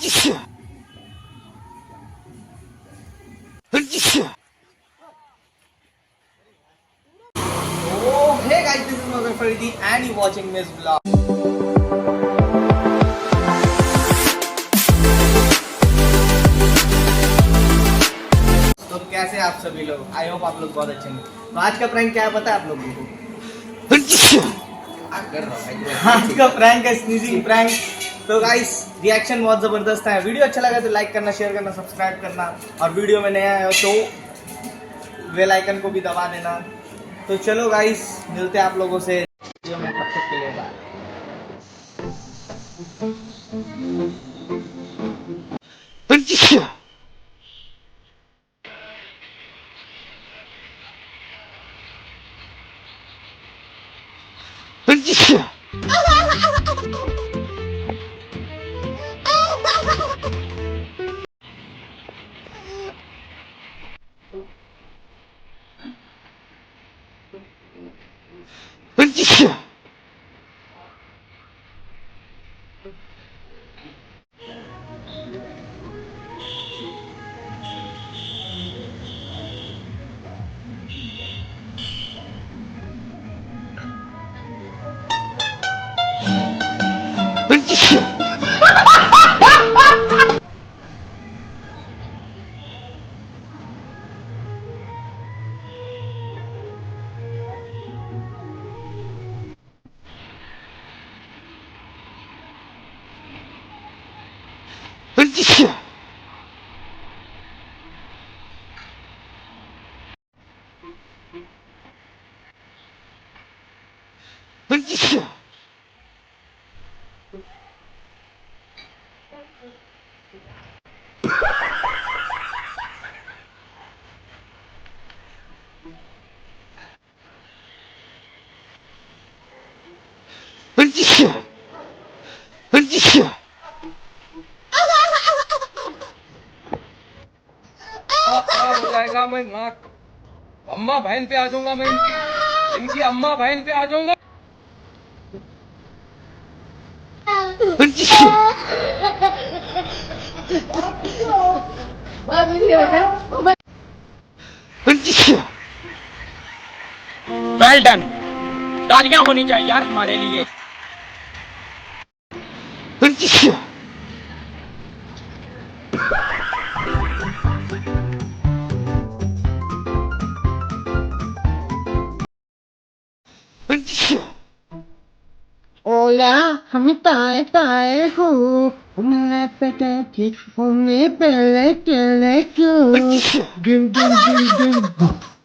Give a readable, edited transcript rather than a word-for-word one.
Oh, hey guys, this is Magar Faridi and you're watching Miss Vlog. तो कैसे आप सभी लोग? आई होप आप लोग बहुत अच्छे हैं। तो आज का प्रैंक क्या है पता है आप लोगों को? आज का प्रैंक है स्नीजिंग प्रैंक। तो गाइस रिएक्शन बहुत जबरदस्त है। वीडियो अच्छा लगा तो लाइक करना, शेयर करना, सब्सक्राइब करना और वीडियो में नया है तो बेल आइकन को भी दबा देना। तो चलो गाइस मिलते हैं आप लोगों से वीडियो में, तब तक के लिए बाय। हो जाएगा। मैं माँ अम्मा बहन पे आ जाऊंगा। मैं इनकी अम्मा बहन पे आ जाऊंगा। Well done. तालियां होनी चाहिए यार हमारे लिए। Hola, tae hu, unne pete ki, unne pele kele ku, dum dum dum dum.